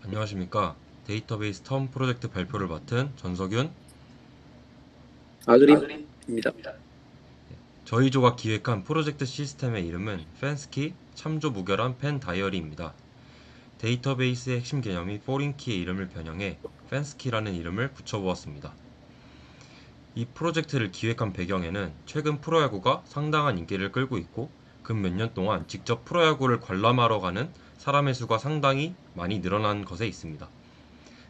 안녕하십니까. 데이터베이스 텀 프로젝트 발표를 맡은 전석윤. 아그림입니다. 저희 조가 기획한 프로젝트 시스템의 이름은 펜스키 참조 무결한 펜 다이어리입니다. 데이터베이스의 핵심 개념이 포린키의 이름을 변형해 펜스키라는 이름을 붙여보았습니다. 이 프로젝트를 기획한 배경에는 최근 프로야구가 상당한 인기를 끌고 있고 근 몇 년 동안 직접 프로야구를 관람하러 가는 사람의 수가 상당히 많이 늘어난 것에 있습니다.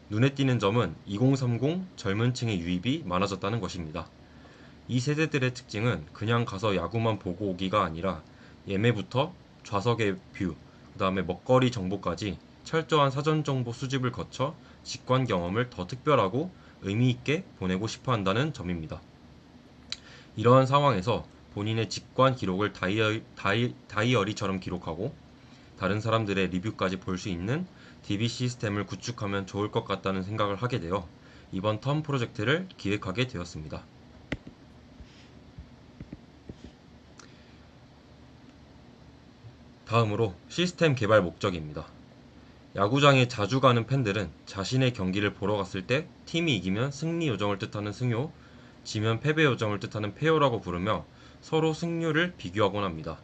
눈에 띄는 점은 2030 젊은 층의 유입이 많아졌다는 것입니다. 이 세대들의 특징은 그냥 가서 야구만 보고 오기가 아니라 예매부터 좌석의 뷰, 그 다음에 먹거리 정보까지 철저한 사전 정보 수집을 거쳐 직관 경험을 더 특별하고 의미 있게 보내고 싶어 한다는 점입니다. 이러한 상황에서 본인의 직관 기록을 다이어리처럼 기록하고 다른 사람들의 리뷰까지 볼 수 있는 DB 시스템을 구축하면 좋을 것 같다는 생각을 하게 되어 이번 텀 프로젝트를 기획하게 되었습니다. 다음으로 시스템 개발 목적입니다. 야구장에 자주 가는 팬들은 자신의 경기를 보러 갔을 때 팀이 이기면 승리 요정을 뜻하는 승요, 지면 패배 요정을 뜻하는 패요라고 부르며 서로 승률을 비교하곤 합니다.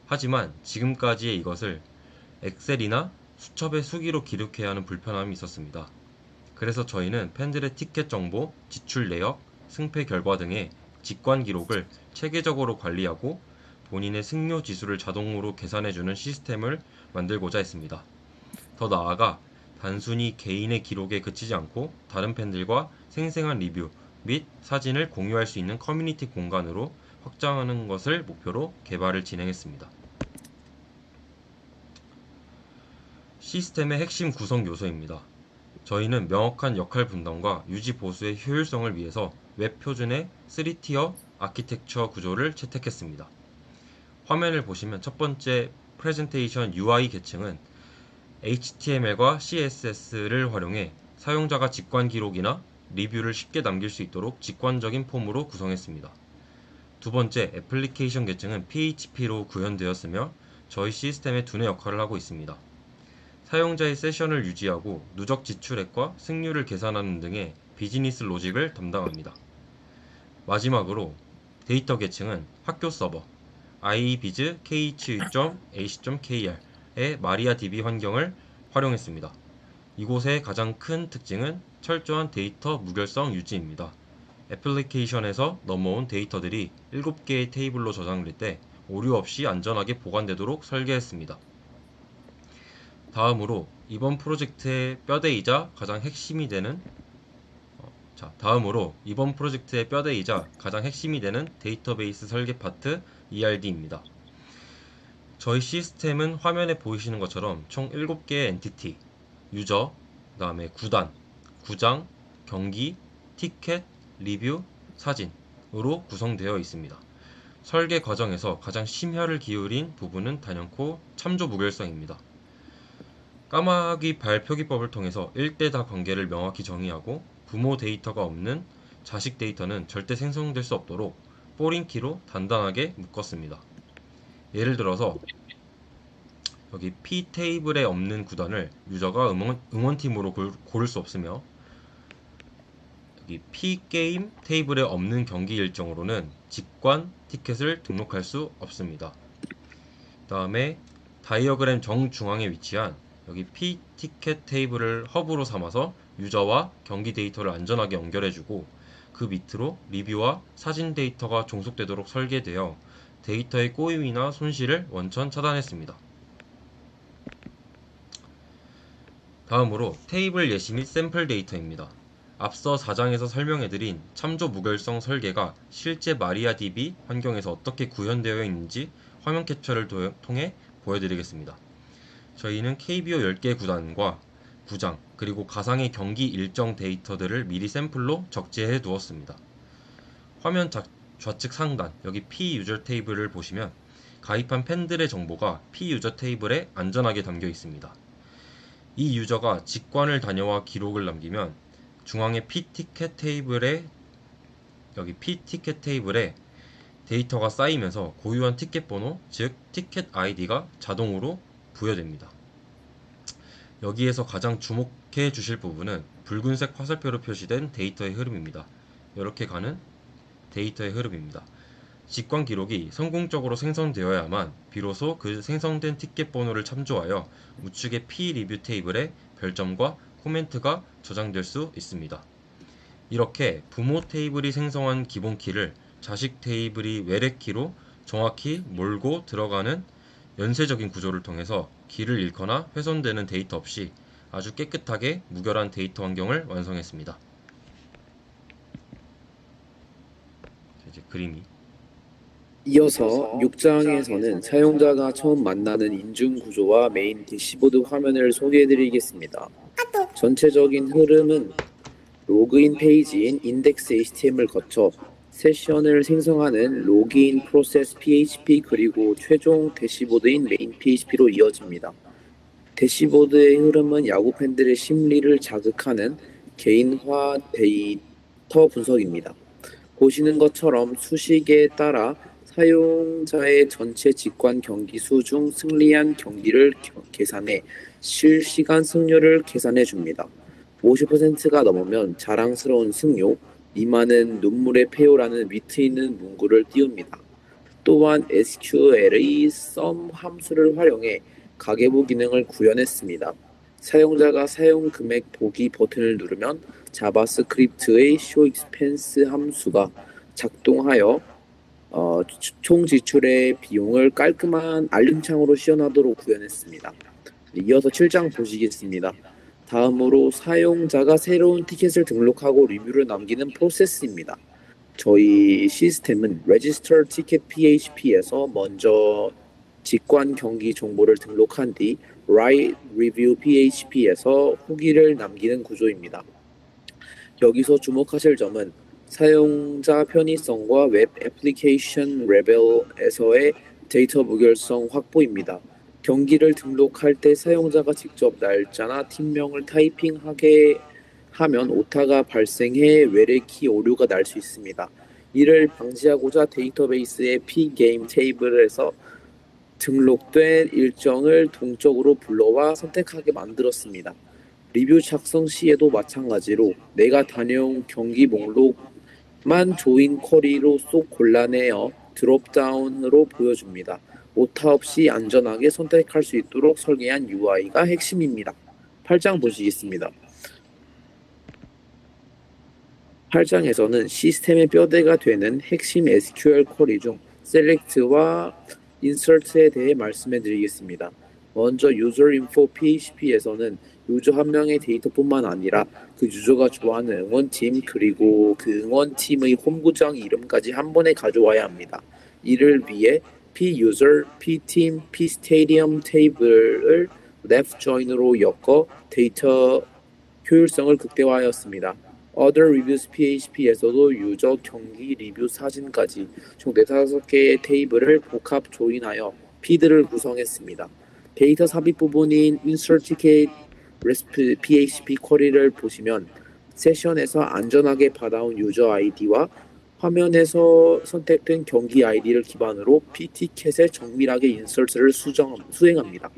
하지만 지금까지의 이것을 엑셀이나 수첩의 수기로 기록해야 하는 불편함이 있었습니다. 그래서 저희는 팬들의 티켓 정보, 지출 내역, 승패 결과 등의 직관 기록을 체계적으로 관리하고 본인의 승료 지수를 자동으로 계산해주는 시스템을 만들고자 했습니다. 더 나아가 단순히 개인의 기록에 그치지 않고 다른 팬들과 생생한 리뷰 및 사진을 공유할 수 있는 커뮤니티 공간으로 확장하는 것을 목표로 개발을 진행했습니다. 시스템의 핵심 구성 요소입니다. 저희는 명확한 역할 분담과 유지 보수의 효율성을 위해서 웹 표준의 3티어 아키텍처 구조를 채택했습니다. 화면을 보시면 첫 번째 프레젠테이션 UI 계층은 HTML과 CSS를 활용해 사용자가 직관 기록이나 리뷰를 쉽게 남길 수 있도록 직관적인 폼으로 구성했습니다. 두 번째 애플리케이션 계층은 PHP로 구현되었으며 저희 시스템의 두뇌 역할을 하고 있습니다. 사용자의 세션을 유지하고 누적 지출액과 승률을 계산하는 등의 비즈니스 로직을 담당합니다. 마지막으로 데이터 계층은 학교 서버 iBiz kh.ac.kr의 마리아DB 환경을 활용했습니다. 이곳의 가장 큰 특징은 철저한 데이터 무결성 유지입니다. 애플리케이션에서 넘어온 데이터들이 7개의 테이블로 저장될 때 오류 없이 안전하게 보관되도록 설계했습니다. 다음으로 이번 프로젝트의 뼈대이자 가장 핵심이 되는 데이터베이스 설계 파트 ERD입니다. 저희 시스템은 화면에 보이시는 것처럼 총 7개의 엔티티, 유저, 그 다음에 구단, 구장, 경기, 티켓, 리뷰, 사진으로 구성되어 있습니다. 설계 과정에서 가장 심혈을 기울인 부분은 단연코 참조 무결성입니다. 까마귀 발 표기법을 통해서 1대 다 관계를 명확히 정의하고 부모 데이터가 없는 자식 데이터는 절대 생성될 수 없도록 포린키로 단단하게 묶었습니다. 예를 들어서 여기 P 테이블에 없는 구단을 유저가 응원팀으로 고를 수 없으며 여기 P 게임 테이블에 없는 경기 일정으로는 직관 티켓을 등록할 수 없습니다. 그 다음에 다이어그램 정중앙에 위치한 여기 P 티켓 테이블을 허브로 삼아서 유저와 경기 데이터를 안전하게 연결해주고 그 밑으로 리뷰와 사진 데이터가 종속되도록 설계되어 데이터의 꼬임이나 손실을 원천 차단했습니다. 다음으로 테이블 예시 및 샘플 데이터입니다. 앞서 4장에서 설명해드린 참조 무결성 설계가 실제 마리아DB 환경에서 어떻게 구현되어 있는지 화면 캡처를 통해 보여드리겠습니다. 저희는 KBO 10개 구단과 구장 그리고 가상의 경기 일정 데이터들을 미리 샘플로 적재해 두었습니다. 화면 좌측 상단 여기 P 유저 테이블을 보시면 가입한 팬들의 정보가 P 유저 테이블에 안전하게 담겨 있습니다. 이 유저가 직관을 다녀와 기록을 남기면 중앙의 P 티켓 테이블에 데이터가 쌓이면서 고유한 티켓 번호, 즉 티켓 아이디가 자동으로 부여됩니다. 여기에서 가장 주목해 주실 부분은 붉은색 화살표로 표시된 데이터의 흐름입니다. 이렇게 가는 데이터의 흐름입니다. 직관 기록이 성공적으로 생성되어야만 비로소 그 생성된 티켓 번호를 참조하여 우측의 P 리뷰 테이블에 별점과 코멘트가 저장될 수 있습니다. 이렇게 부모 테이블이 생성한 기본 키를 자식 테이블이 외래 키로 정확히 몰고 들어가는 연쇄적인 구조를 통해서 키를 잃거나 훼손되는 데이터 없이 아주 깨끗하게 무결한 데이터 환경을 완성했습니다. 이제 그림이 이어서 6장에서는 사용자가 처음 만나는 인증 구조와 메인 대시보드 화면을 소개해드리겠습니다. 전체적인 흐름은 로그인 페이지인 index html을 거쳐 세션을 생성하는 로그인 프로세스 php 그리고 최종 대시보드인 메인 php로 이어집니다. 대시보드의 흐름은 야구 팬들의 심리를 자극하는 개인화 데이터 분석입니다. 보시는 것처럼 수식에 따라 사용자의 전체 직관 경기 수 중 승리한 경기를 계산해 실시간 승률을 계산해 줍니다. 50%가 넘으면 자랑스러운 승료, 니마는 눈물의 폐요라는 위트 있는 문구를 띄웁니다. 또한 SQL의 sum 함수를 활용해 가계부 기능을 구현했습니다. 사용자가 사용 금액 보기 버튼을 누르면 자바스크립트의 showExpense 함수가 작동하여 총 지출의 비용을 깔끔한 알림창으로 시연하도록 구현했습니다. 이어서 7장 보시겠습니다. 다음으로 사용자가 새로운 티켓을 등록하고 리뷰를 남기는 프로세스입니다. 저희 시스템은 Register Ticket PHP에서 먼저 직관 경기 정보를 등록한 뒤 Write Review PHP에서 후기를 남기는 구조입니다. 여기서 주목하실 점은 사용자 편의성과 웹 애플리케이션 레벨에서의 데이터 무결성 확보입니다. 경기를 등록할 때 사용자가 직접 날짜나 팀명을 타이핑하게 하면 오타가 발생해 외래키 오류가 날 수 있습니다. 이를 방지하고자 데이터베이스의 pgame 테이블에서 등록된 일정을 동적으로 불러와 선택하게 만들었습니다. 리뷰 작성 시에도 마찬가지로 내가 다녀온 경기 목록만 조인 쿼리로 쏙 골라내어 드롭다운으로 보여줍니다. 오타 없이 안전하게 선택할 수 있도록 설계한 UI가 핵심입니다. 8장 보시겠습니다. 8장에서는 시스템의 뼈대가 되는 핵심 SQL 쿼리 중 select와 insert에 대해 말씀해 드리겠습니다. 먼저 userinfo php에서는 유저 한 명의 데이터뿐만 아니라 그 유저가 좋아하는 응원팀 그리고 그 응원팀의 홈구장 이름까지 한 번에 가져와야 합니다. 이를 위해 puser, pteam, pstadium 테이블을 left join으로 엮어 데이터 효율성을 극대화하였습니다. Other Reviews PHP에서도 유저 경기 리뷰 사진까지 총 4-5개의 테이블을 복합 조인하여 피드를 구성했습니다. 데이터 삽입 부분인 Insert Ticket Resp PHP 쿼리를 보시면 세션에서 안전하게 받아온 유저 아이디와 화면에서 선택된 경기 아이디를 기반으로 pticket에 정밀하게 인설트를 수행합니다.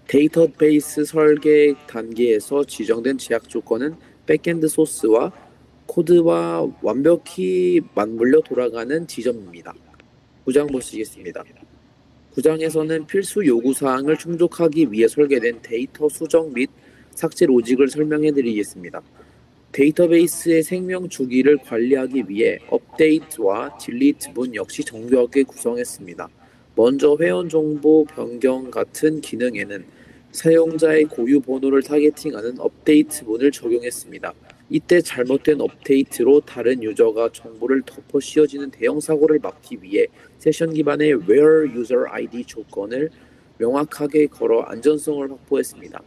데이터베이스 설계 단계에서 지정된 제약 조건은 백엔드 소스와 코드와 완벽히 맞물려 돌아가는 지점입니다. 9장 보시겠습니다. 9장에서는 필수 요구사항을 충족하기 위해 설계된 데이터 수정 및 삭제 로직을 설명해 드리겠습니다. 데이터베이스의 생명 주기를 관리하기 위해 업데이트와 딜리트 문 역시 정교하게 구성했습니다. 먼저 회원 정보 변경 같은 기능에는 사용자의 고유 번호를 타겟팅하는 업데이트 문을 적용했습니다. 이때 잘못된 업데이트로 다른 유저가 정보를 덮어 씌워지는 대형 사고를 막기 위해 세션 기반의 Where User ID 조건을 명확하게 걸어 안전성을 확보했습니다.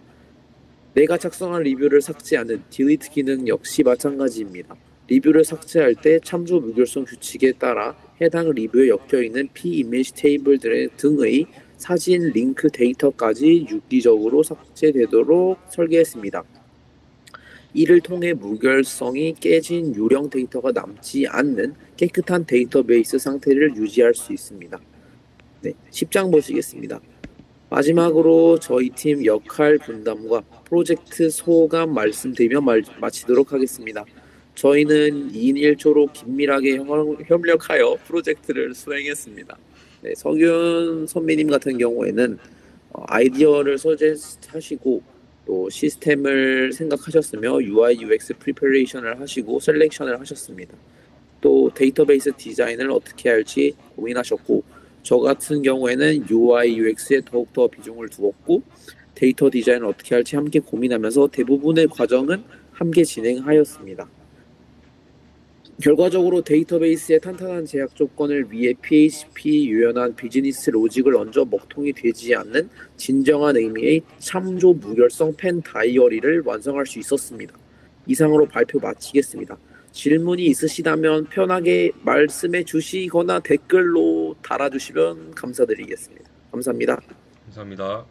내가 작성한 리뷰를 삭제하는 딜리트 기능 역시 마찬가지입니다. 리뷰를 삭제할 때 참조 무결성 규칙에 따라 해당 리뷰에 엮여있는 p-image 테이블 등의 사진, 링크 데이터까지 유기적으로 삭제되도록 설계했습니다. 이를 통해 무결성이 깨진 유령 데이터가 남지 않는 깨끗한 데이터베이스 상태를 유지할 수 있습니다. 네, 10장 보시겠습니다. 마지막으로 저희 팀 역할 분담과 프로젝트 소감 말씀드리며 마치도록 하겠습니다. 저희는 2인 1조로 긴밀하게 협력하여 프로젝트를 수행했습니다. 네, 석윤 선배님 같은 경우에는 아이디어를 서제하시고 또 시스템을 생각하셨으며 UI UX 프리퍼레이션을 하시고 셀렉션을 하셨습니다. 또 데이터베이스 디자인을 어떻게 할지 고민하셨고 저 같은 경우에는 UI UX에 더욱더 비중을 두었고 데이터 디자인을 어떻게 할지 함께 고민하면서 대부분의 과정은 함께 진행하였습니다. 결과적으로 데이터베이스의 탄탄한 제약 조건을 위해 PHP 유연한 비즈니스 로직을 얹어 먹통이 되지 않는 진정한 의미의 참조 무결성 펜 다이어리를 완성할 수 있었습니다. 이상으로 발표 마치겠습니다. 질문이 있으시다면 편하게 말씀해 주시거나 댓글로 달아주시면 감사드리겠습니다. 감사합니다. 감사합니다.